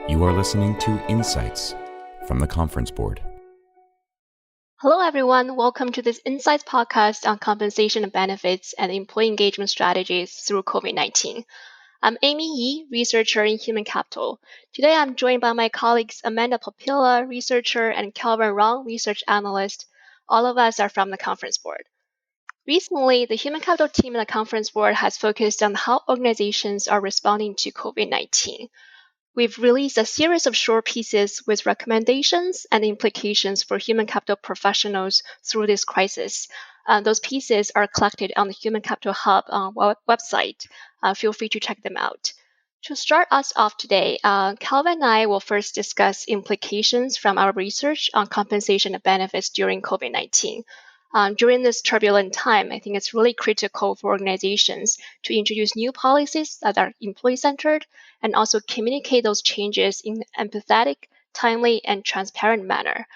You are listening to Insights from the Conference Board. Hello, everyone. Welcome to this Insights podcast on compensation and benefits and employee engagement strategies through COVID-19. I'm Amy Yi, researcher in human capital. Today, I'm joined by my colleagues Amanda Popiela, researcher, and Calvin Rong, research analyst. All of us are from the Conference Board. Recently, the human capital team in the Conference Board has focused on how organizations are responding to COVID-19. We've released a series of short pieces with recommendations and implications for human capital professionals through this crisis. Those pieces are collected on the Human Capital Hub website. Feel free to check them out. To start us off today, Calvin and I will first discuss implications from our research on compensation and benefits during COVID-19. During this turbulent time, I think it's really critical for organizations to introduce new policies that are employee-centered and also communicate those changes in an empathetic, timely, and transparent manner.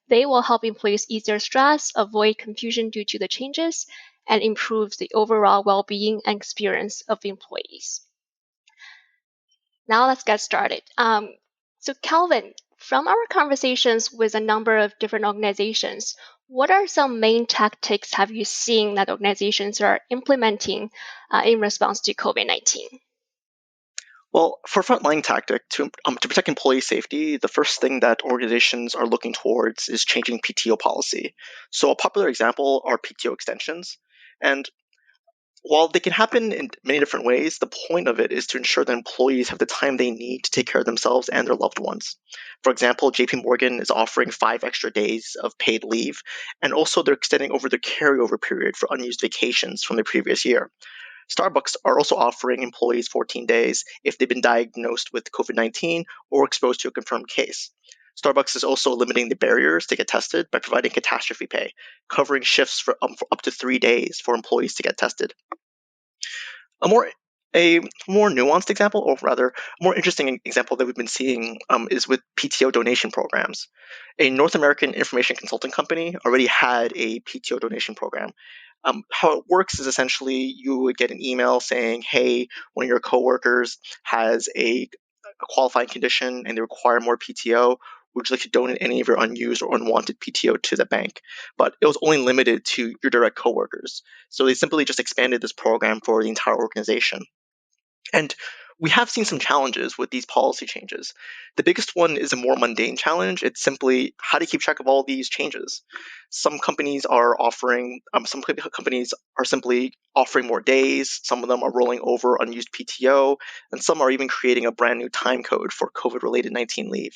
They will help employees ease their stress, avoid confusion due to the changes, and improve the overall well-being and experience of employees. Now let's get started. So Calvin, from our conversations with a number of different organizations, what are some main tactics have you seen that organizations are implementing in response to COVID-19? Well, for frontline tactic, to protect employee safety, the first thing that organizations are looking towards is changing PTO policy. So a popular example are PTO extensions. And while they can happen in many different ways, the point of it is to ensure that employees have the time they need to take care of themselves and their loved ones. For example, JP Morgan is offering 5 extra days of paid leave, and also they're extending over the carryover period for unused vacations from the previous year. Starbucks are also offering employees 14 days if they've been diagnosed with COVID-19 or exposed to a confirmed case. Starbucks is also limiting the barriers to get tested by providing catastrophe pay, covering shifts for up to 3 days for employees to get tested. A more nuanced example, or rather, a more interesting example that we've been seeing is with PTO donation programs. A North American information consulting company already had a PTO donation program. How it works is essentially you would get an email saying, hey, one of your coworkers has a qualifying condition and they require more PTO. Would you like to donate any of your unused or unwanted PTO to the bank? But it was only limited to your direct coworkers. So they simply just expanded this program for the entire organization. And we have seen some challenges with these policy changes. The biggest one is a more mundane challenge. It's simply how to keep track of all these changes. Some companies are simply offering more days. Some of them are rolling over unused PTO, and some are even creating a brand new time code for COVID-related 19 leave.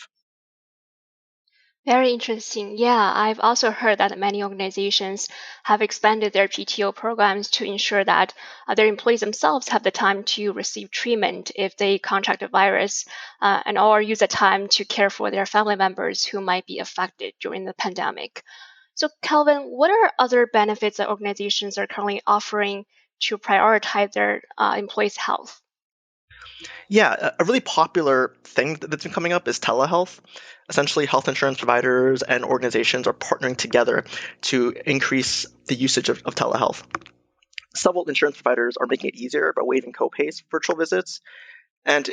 Very interesting. Yeah, I've also heard that many organizations have expanded their PTO programs to ensure that their employees themselves have the time to receive treatment if they contract the virus and or use the time to care for their family members who might be affected during the pandemic. So, Calvin, what are other benefits that organizations are currently offering to prioritize their employees' health? Yeah, a really popular thing that's been coming up is telehealth. Essentially, health insurance providers and organizations are partnering together to increase the usage of telehealth. Several insurance providers are making it easier by waiving copays for virtual visits. And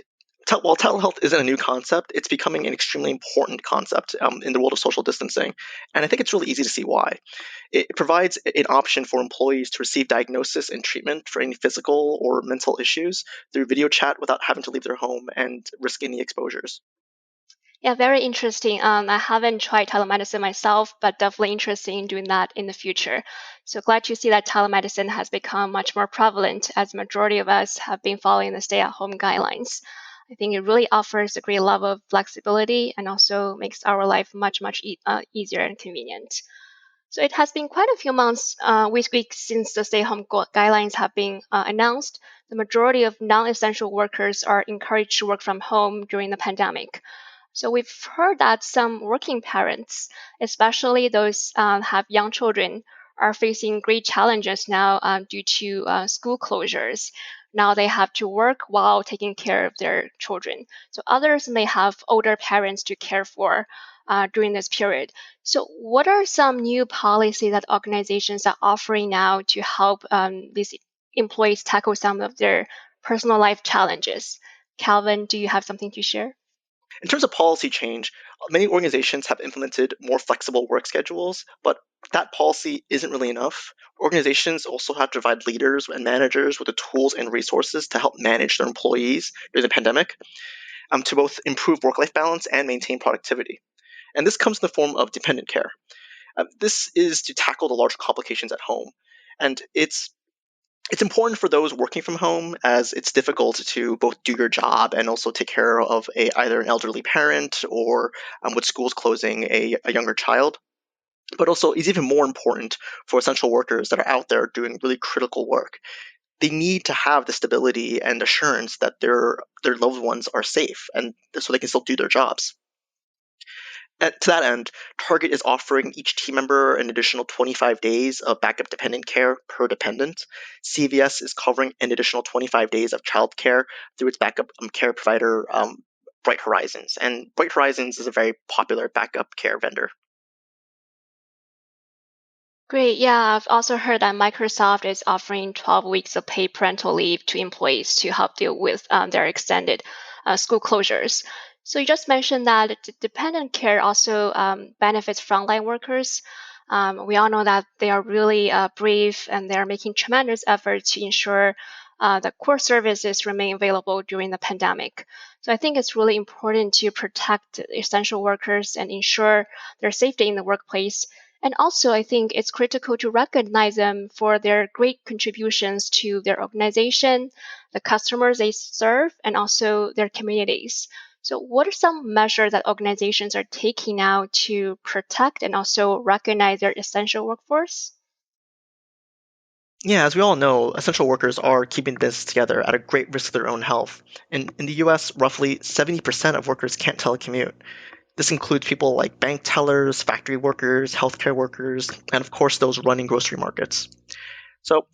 while telehealth isn't a new concept, it's becoming an extremely important concept in the world of social distancing. And I think it's really easy to see why. It provides an option for employees to receive diagnosis and treatment for any physical or mental issues through video chat without having to leave their home and risk any exposures. Yeah, very interesting. I haven't tried telemedicine myself, but definitely interested in doing that in the future. So glad to see that telemedicine has become much more prevalent as the majority of us have been following the stay-at-home guidelines. I think it really offers a great level of flexibility and also makes our life much easier and convenient. So it has been quite a few months, weeks since the stay-home guidelines have been announced. The majority of non-essential workers are encouraged to work from home during the pandemic. So we've heard that some working parents, especially those have young children, are facing great challenges now due to school closures. Now they have to work while taking care of their children. So others may have older parents to care for during this period. So what are some new policies that organizations are offering now to help these employees tackle some of their personal life challenges? Calvin, do you have something to share? In terms of policy change, many organizations have implemented more flexible work schedules, but that policy isn't really enough. Organizations also have to provide leaders and managers with the tools and resources to help manage their employees during the pandemic, to both improve work-life balance and maintain productivity. And this comes in the form of dependent care. This is to tackle the larger complications at home. And it's important for those working from home, as it's difficult to both do your job and also take care of either an elderly parent or, with schools closing, a younger child. But also, it's even more important for essential workers that are out there doing really critical work. They need to have the stability and assurance that their loved ones are safe, and so they can still do their jobs. To that end, Target is offering each team member an additional 25 days of backup dependent care per dependent. CVS is covering an additional 25 days of childcare through its backup care provider, Bright Horizons. And Bright Horizons is a very popular backup care vendor. Great. Yeah, I've also heard that Microsoft is offering 12 weeks of paid parental leave to employees to help deal with their extended school closures. So you just mentioned that dependent care also benefits frontline workers. We all know that they are really brave and they're making tremendous efforts to ensure that core services remain available during the pandemic. So I think it's really important to protect essential workers and ensure their safety in the workplace. And also, I think it's critical to recognize them for their great contributions to their organization, the customers they serve, and also their communities. So, what are some measures that organizations are taking now to protect and also recognize their essential workforce? Yeah, as we all know, essential workers are keeping this together at a great risk to their own health. In the US, roughly 70% of workers can't telecommute. This includes people like bank tellers, factory workers, healthcare workers, and of course those running grocery markets. So,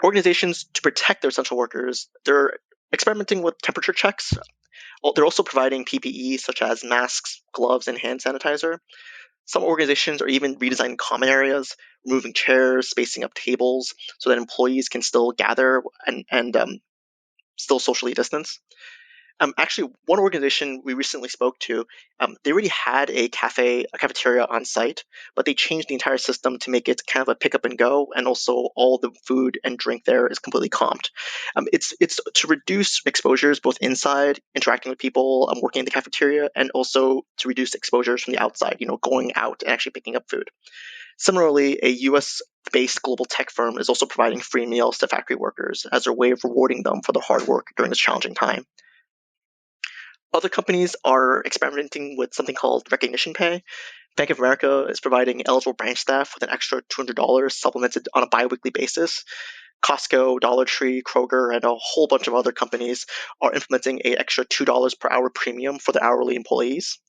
organizations to protect their essential workers, they're experimenting with temperature checks. They're also providing PPE such as masks, gloves, and hand sanitizer. Some organizations are even redesigning common areas, removing chairs, spacing up tables so that employees can still gather and still socially distance. Actually, one organization we recently spoke to, they already had a cafeteria on site, but they changed the entire system to make it kind of a pick up and go, and also all the food and drink there is completely comped. It's to reduce exposures both inside, interacting with people, working in the cafeteria, and also to reduce exposures from the outside, going out and actually picking up food. Similarly, a US-based global tech firm is also providing free meals to factory workers as their way of rewarding them for their hard work during this challenging time. Other companies are experimenting with something called recognition pay. Bank of America is providing eligible branch staff with an extra $200 supplemented on a biweekly basis. Costco, Dollar Tree, Kroger, and a whole bunch of other companies are implementing an extra $2 per hour premium for their hourly employees.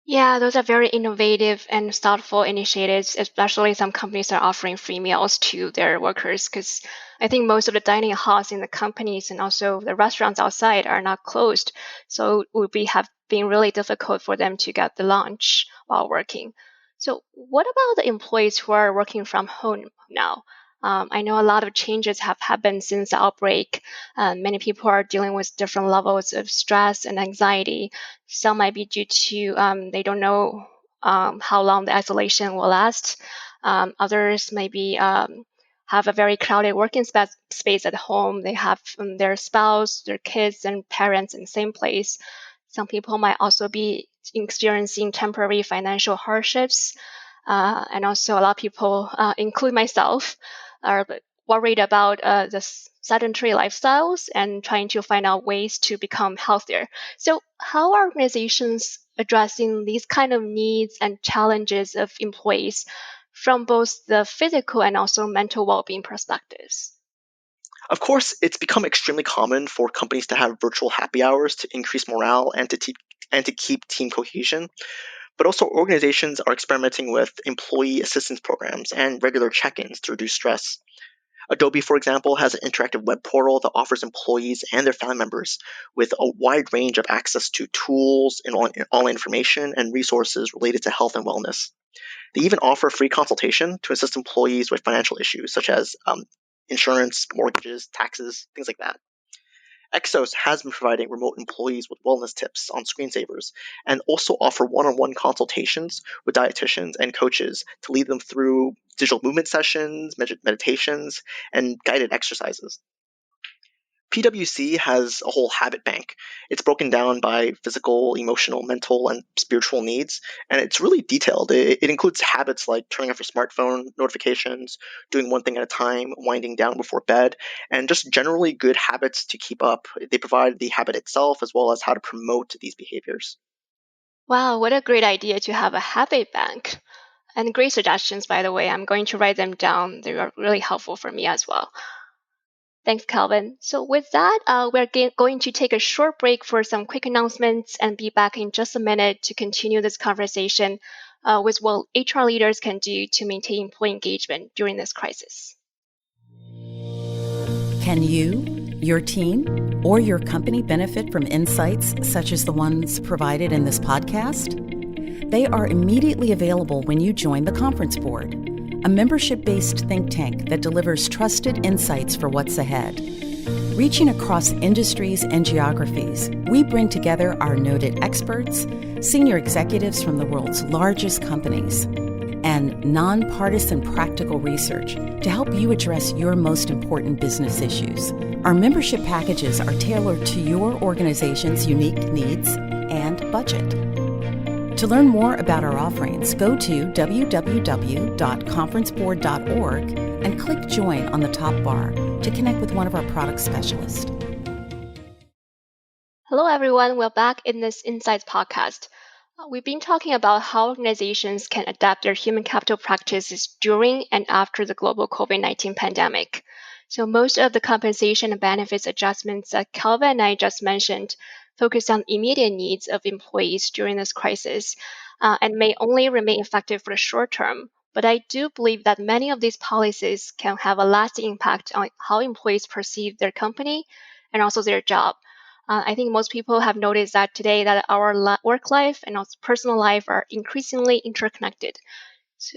Yeah, those are very innovative and thoughtful initiatives, especially some companies are offering free meals to their workers because I think most of the dining halls in the companies and also the restaurants outside are not closed. So it would have been really difficult for them to get the lunch while working. So what about the employees who are working from home now? I know a lot of changes have happened since the outbreak. Many people are dealing with different levels of stress and anxiety. Some might be due to they don't know how long the isolation will last. Others maybe have a very crowded working space at home. They have their spouse, their kids, and parents in the same place. Some people might also be experiencing temporary financial hardships. And also, a lot of people, include myself, are worried about the sedentary lifestyles and trying to find out ways to become healthier. So, how are organizations addressing these kind of needs and challenges of employees from both the physical and also mental well-being perspectives? Of course, it's become extremely common for companies to have virtual happy hours to increase morale and to keep team cohesion. But also, organizations are experimenting with employee assistance programs and regular check-ins to reduce stress. Adobe, for example, has an interactive web portal that offers employees and their family members with a wide range of access to tools and online information and resources related to health and wellness. They even offer free consultation to assist employees with financial issues such as insurance, mortgages, taxes, things like that. Exos has been providing remote employees with wellness tips on screensavers and also offer one-on-one consultations with dietitians and coaches to lead them through digital movement sessions, meditations, and guided exercises. PwC has a whole habit bank. It's broken down by physical, emotional, mental, and spiritual needs, and it's really detailed. It includes habits like turning off your smartphone notifications, doing one thing at a time, winding down before bed, and just generally good habits to keep up. They provide the habit itself as well as how to promote these behaviors. Wow, what a great idea to have a habit bank. And great suggestions, by the way. I'm going to write them down. They are really helpful for me as well. Thanks, Calvin. So with that, we're going to take a short break for some quick announcements and be back in just a minute to continue this conversation with what HR leaders can do to maintain employee engagement during this crisis. Can you, your team, or your company benefit from insights such as the ones provided in this podcast? They are immediately available when you join the Conference Board, a membership-based think tank that delivers trusted insights for what's ahead. Reaching across industries and geographies, we bring together our noted experts, senior executives from the world's largest companies, and nonpartisan practical research to help you address your most important business issues. Our membership packages are tailored to your organization's unique needs and budget. To learn more about our offerings, go to www.conferenceboard.org and click Join on the top bar to connect with one of our product specialists. Hello, everyone. We're back in this Insights podcast. We've been talking about how organizations can adapt their human capital practices during and after the global COVID-19 pandemic. So most of the compensation and benefits adjustments that Calvin and I just mentioned focus on immediate needs of employees during this crisis and may only remain effective for the short term. But I do believe that many of these policies can have a lasting impact on how employees perceive their company and also their job. I think most people have noticed that today that our work life and also personal life are increasingly interconnected.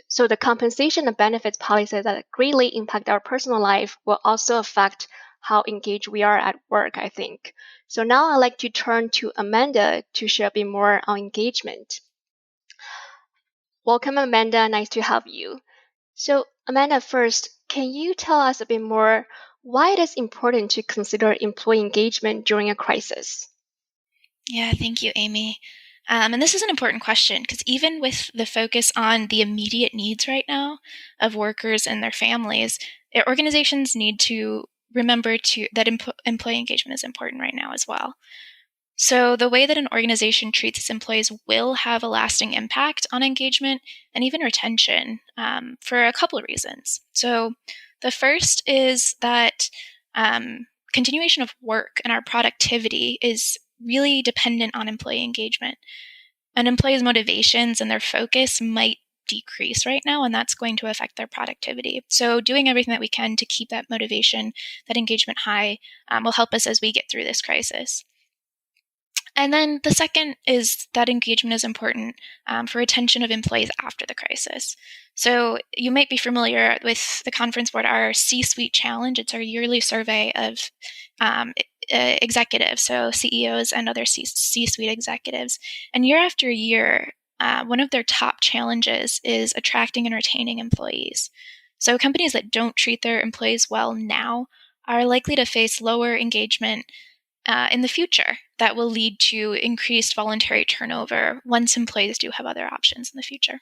So the compensation and benefits policies that greatly impact our personal life will also affect how engaged we are at work, I think. So now I'd like to turn to Amanda to share a bit more on engagement. Welcome, Amanda. Nice to have you. So, Amanda, first, can you tell us a bit more why it is important to consider employee engagement during a crisis? Yeah, thank you, Amy. And this is an important question because even with the focus on the immediate needs right now of workers and their families, organizations need to remember that employee engagement is important right now as well. So the way that an organization treats its employees will have a lasting impact on engagement and even retention for a couple of reasons. So the first is that continuation of work and our productivity is really dependent on employee engagement. An employee's motivations and their focus might decrease right now, and that's going to affect their productivity. So doing everything that we can to keep that motivation, that engagement high, will help us as we get through this crisis. And then the second is that engagement is important for retention of employees after the crisis. So you might be familiar with the Conference Board, our C-Suite Challenge. It's our yearly survey of executives, so CEOs and other C-Suite executives. And year after year, one of their top challenges is attracting and retaining employees. So companies that don't treat their employees well now are likely to face lower engagement in the future that will lead to increased voluntary turnover once employees do have other options in the future.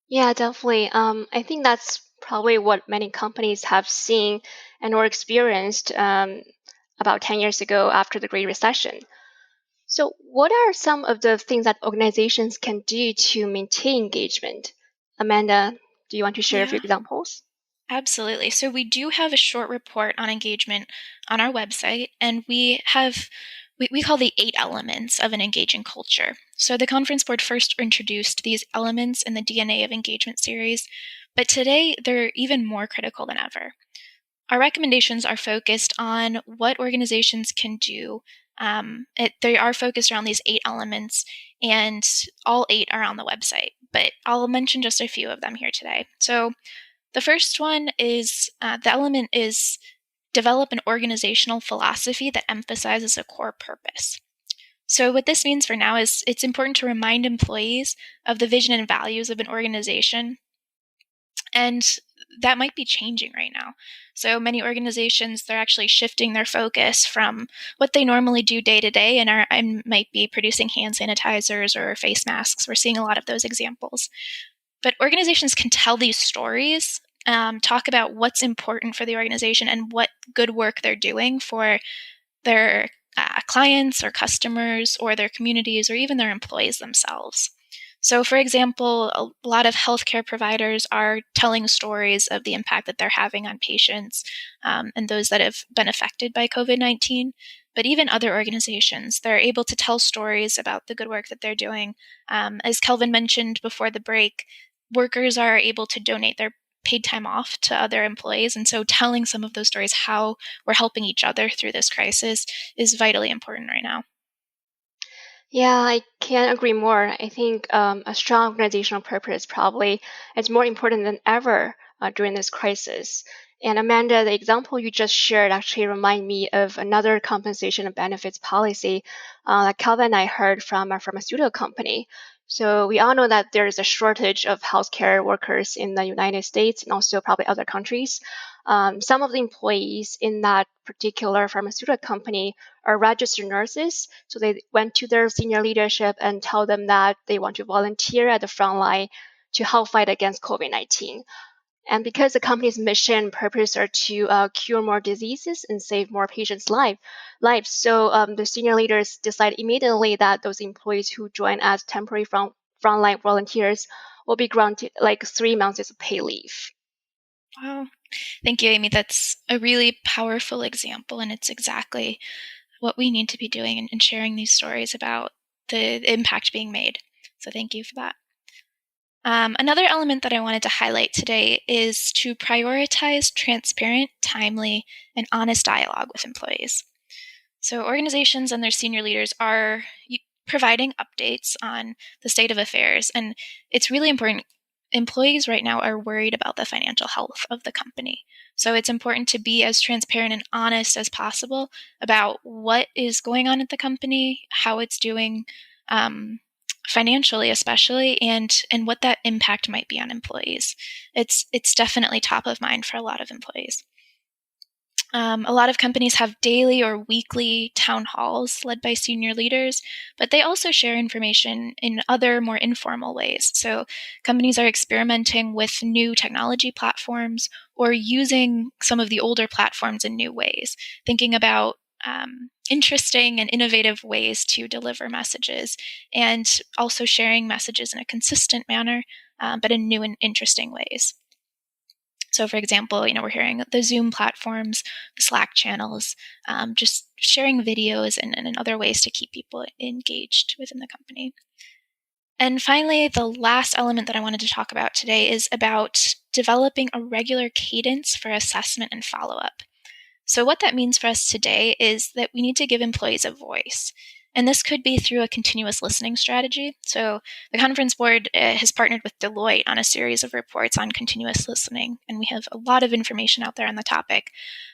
Yeah, definitely. I think that's probably what many companies have seen and or experienced about 10 years ago after the Great Recession. So what are some of the things that organizations can do to maintain engagement? Amanda, do you want to share a few examples? Absolutely. So we do have a short report on engagement on our website, and we call the 8 elements of an engaging culture. So the Conference Board first introduced these elements in the DNA of Engagement series, but today they're even more critical than ever. Our recommendations are focused on what organizations can do. They are focused around these 8 elements, and all 8 are on the website, but I'll mention just a few of them here today. So the first one is, the element is develop an organizational philosophy that emphasizes a core purpose. So what this means for now is it's important to remind employees of the vision and values of an organization, and that might be changing right now. So many organizations, they're actually shifting their focus from what they normally do day to day and might be producing hand sanitizers or face masks. We're seeing a lot of those examples. But organizations can tell these stories, talk about what's important for the organization and what good work they're doing for their clients or customers or their communities or even their employees themselves. So, for example, a lot of healthcare providers are telling stories of the impact that they're having on patients and those that have been affected by COVID-19. But even other organizations, they're able to tell stories about the good work that they're doing. As Calvin mentioned before the break, workers are able to donate their paid time off to other employees. And so telling some of those stories, how we're helping each other through this crisis, is vitally important right now. Yeah, I can't agree more. I think a strong organizational purpose probably is more important than ever during this crisis. And Amanda, the example you just shared actually remind me of another compensation and benefits policy that Calvin and I heard from a pharmaceutical company. So we all know that there is a shortage of healthcare workers in the United States and also probably other countries. Some of the employees in that particular pharmaceutical company are registered nurses. So they went to their senior leadership and tell them that they want to volunteer at the front line to help fight against COVID-19. And because the company's mission and purpose are to cure more diseases and save more patients' lives, so the senior leaders decided immediately that those employees who join as temporary frontline volunteers will be granted like 3 months of pay leave. Wow. Thank you, Amy. That's a really powerful example, and it's exactly what we need to be doing and sharing these stories about the impact being made. So thank you for that. Another element that I wanted to highlight today is to prioritize transparent, timely, and honest dialogue with employees. So organizations and their senior leaders are providing updates on the state of affairs, and it's really important. Employees right now are worried about the financial health of the company. So it's important to be as transparent and honest as possible about what is going on at the company, how it's doing financially especially, and what that impact might be on employees. It's definitely top of mind for a lot of employees. A lot of companies have daily or weekly town halls led by senior leaders, but they also share information in other more informal ways. So companies are experimenting with new technology platforms or using some of the older platforms in new ways, thinking about interesting and innovative ways to deliver messages, and also sharing messages in a consistent manner, but in new and interesting ways. So, for example, we're hearing the Zoom platforms, the Slack channels, just sharing videos and other ways to keep people engaged within the company. And finally, the last element that I wanted to talk about today is about developing a regular cadence for assessment and follow-up. So what that means for us today is that we need to give employees a voice. And this could be through a continuous listening strategy. So the conference board has partnered with Deloitte on a series of reports on continuous listening, and we have a lot of information out there on the topic.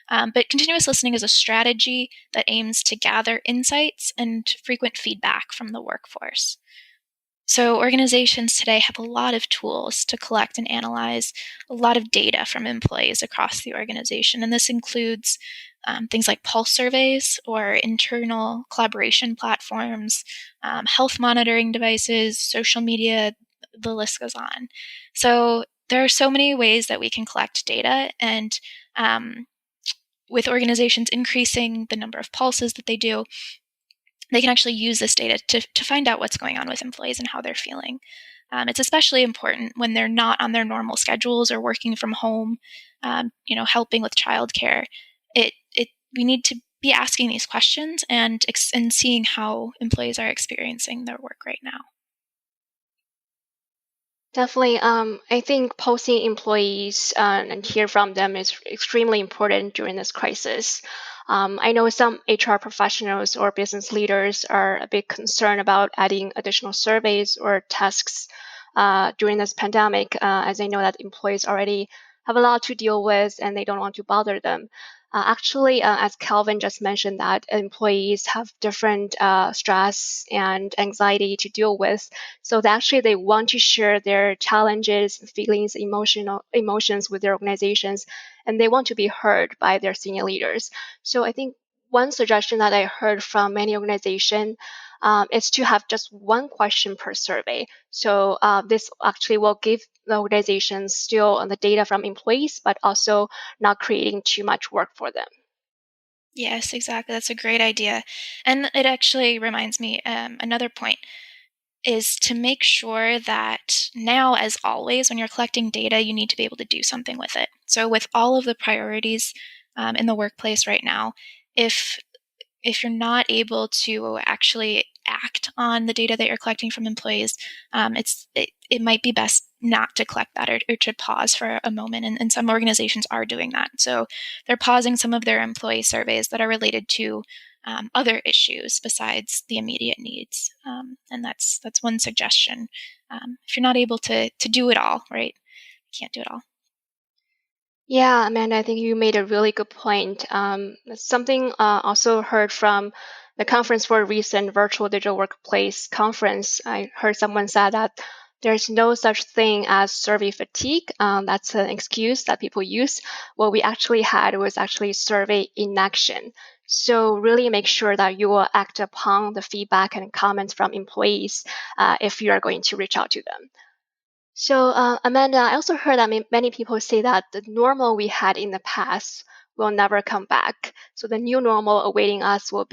But continuous listening is a strategy that aims to gather insights and frequent feedback from the workforce. So organizations today have a lot of tools to collect and analyze a lot of data from employees across the organization. And this includes things like pulse surveys or internal collaboration platforms, health monitoring devices, social media, the list goes on. So there are so many ways that we can collect data, and with organizations increasing the number of pulses that they do, they can actually use this data to find out what's going on with employees and how they're feeling. It's especially important when they're not on their normal schedules or working from home, helping with childcare. We need to be asking these questions and seeing how employees are experiencing their work right now. Definitely. I think pulsing employees and hear from them is extremely important during this crisis. I know some HR professionals or business leaders are a bit concerned about adding additional surveys or tasks during this pandemic, as they know that employees already have a lot to deal with and they don't want to bother them. Actually, as Calvin just mentioned, that employees have different stress and anxiety to deal with. So they want to share their challenges, feelings, emotions with their organizations, and they want to be heard by their senior leaders. So I think one suggestion that I heard from many organizations is to have just one question per survey. So this actually will give the organization still the data from employees, but also not creating too much work for them. Yes, exactly. That's a great idea. And it actually reminds me, another point is to make sure that now, as always, when you're collecting data, you need to be able to do something with it. So with all of the priorities in the workplace right now, if you're not able to actually act on the data that you're collecting from employees, it might be best not to collect that, or to pause for a moment. And some organizations are doing that. So they're pausing some of their employee surveys that are related to other issues besides the immediate needs. And that's one suggestion. If you're not able to do it all, right? You can't do it all. Yeah, Amanda, I think you made a really good point. Something also heard from the conference for a recent virtual digital workplace conference. I heard someone said that there's no such thing as survey fatigue. That's an excuse that people use. What we actually had was actually survey inaction. So really make sure that you will act upon the feedback and comments from employees if you are going to reach out to them. So, Amanda, I also heard that many people say that the normal we had in the past will never come back. So the new normal awaiting us will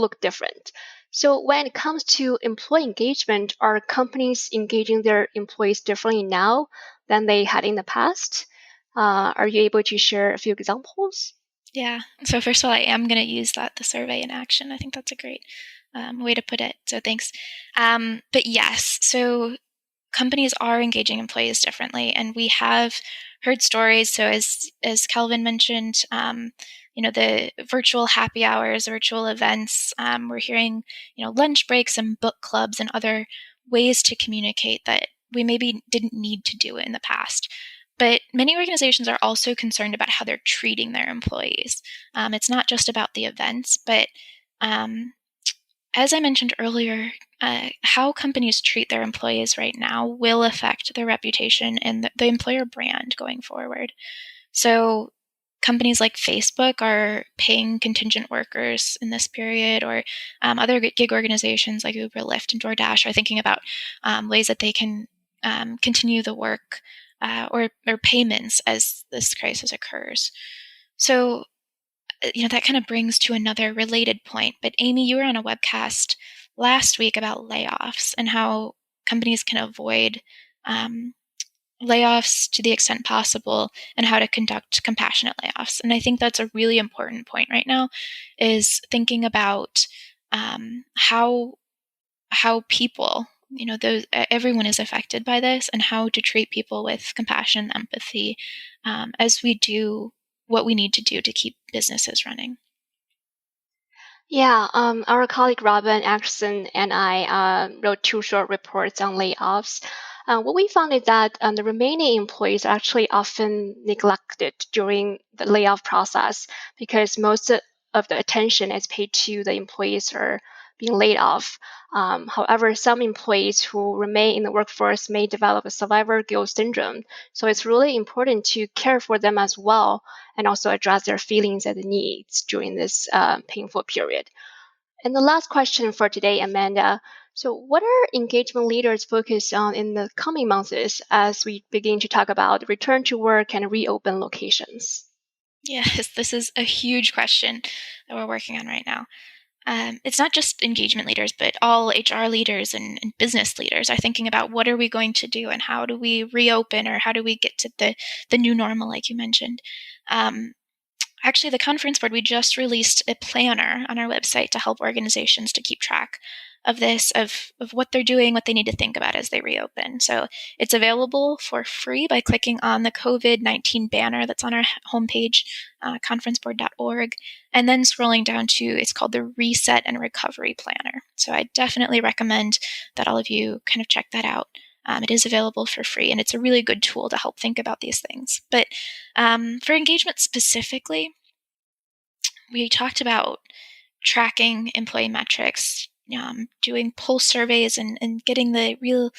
look different. So when it comes to employee engagement, are companies engaging their employees differently now than they had in the past? Are you able to share a few examples? Yeah. So first of all, I am going to use the survey in action. I think that's a great way to put it. So thanks. But yes, so companies are engaging employees differently, and we have heard stories. So as Calvin mentioned, the virtual happy hours, virtual events. We're hearing, lunch breaks and book clubs and other ways to communicate that we maybe didn't need to do in the past. But many organizations are also concerned about how they're treating their employees. It's not just about the events, but as I mentioned earlier, how companies treat their employees right now will affect their reputation and the employer brand going forward. So companies like Facebook are paying contingent workers in this period, or other gig organizations like Uber, Lyft, and DoorDash are thinking about ways that they can continue the work or payments as this crisis occurs. So that kind of brings to another related point. But Amy, you were on a webcast last week about layoffs and how companies can avoid layoffs to the extent possible, and how to conduct compassionate layoffs. And I think that's a really important point right now, is thinking about how people, everyone is affected by this, and how to treat people with compassion and empathy as we do what we need to do to keep businesses running. Yeah, our colleague Robin Atkinson and I wrote 2 short reports on layoffs. What we found is that the remaining employees are actually often neglected during the layoff process, because most of the attention is paid to the employees who are being laid off. However, some employees who remain in the workforce may develop a survivor guilt syndrome. So it's really important to care for them as well, and also address their feelings and needs during this painful period. And the last question for today, Amanda. So, what are engagement leaders focused on in the coming months as we begin to talk about return to work and reopen locations? Yes, this is a huge question that we're working on right now. It's not just engagement leaders, but all HR leaders and business leaders are thinking about what are we going to do, and how do we reopen, or how do we get to the new normal, like you mentioned. Actually, the conference board, we just released a planner on our website to help organizations to keep track of this, of what they're doing, what they need to think about as they reopen. So it's available for free by clicking on the COVID-19 banner that's on our homepage, conferenceboard.org, and then scrolling down to, it's called the Reset and Recovery Planner. So I definitely recommend that all of you kind of check that out. It is available for free, and it's a really good tool to help think about these things. But for engagement specifically, we talked about tracking employee metrics, doing pulse surveys and getting the real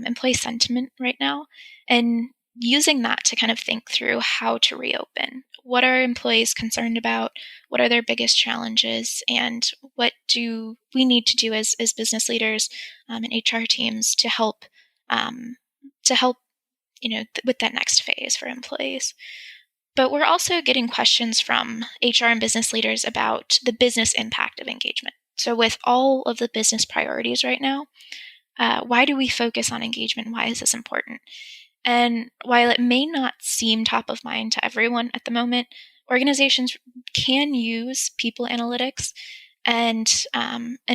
employee sentiment right now, and using that to kind of think through how to reopen. What are employees concerned about? What are their biggest challenges? And what do we need to do as business leaders and HR teams to help with that next phase for employees? But we're also getting questions from HR and business leaders about the business impact of engagement. So with all of the business priorities right now, why do we focus on engagement? Why is this important? And while it may not seem top of mind to everyone at the moment, organizations can use people analytics and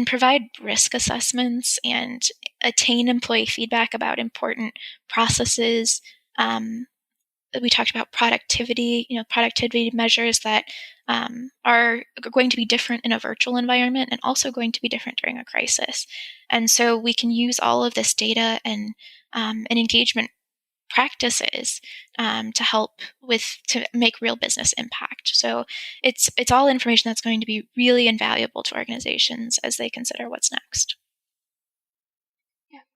provide risk assessments and attain employee feedback about important processes. We talked about productivity measures that are going to be different in a virtual environment and also going to be different during a crisis. And so we can use all of this data and engagement practices to make real business impact. So it's all information that's going to be really invaluable to organizations as they consider what's next.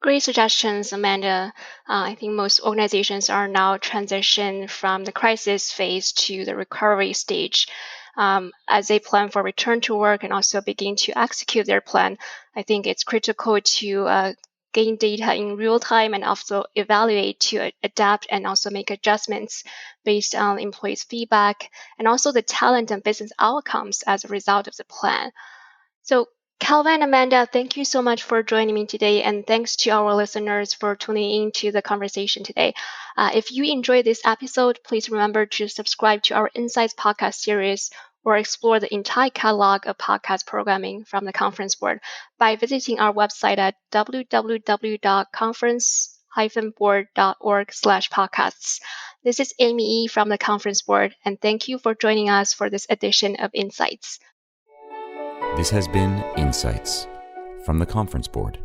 Great suggestions, Amanda. I think most organizations are now transitioned from the crisis phase to the recovery stage. As they plan for return to work and also begin to execute their plan, I think it's critical to gain data in real time and also evaluate to adapt and also make adjustments based on employees' feedback and also the talent and business outcomes as a result of the plan. So Calvin and Amanda, thank you so much for joining me today, and thanks to our listeners for tuning in to the conversation today. If you enjoyed this episode, please remember to subscribe to our Insights podcast series or explore the entire catalog of podcast programming from the Conference Board by visiting our website at www.conference-board.org/podcasts. This is Amy E. from the Conference Board, and thank you for joining us for this edition of Insights. This has been Insights from the Conference Board.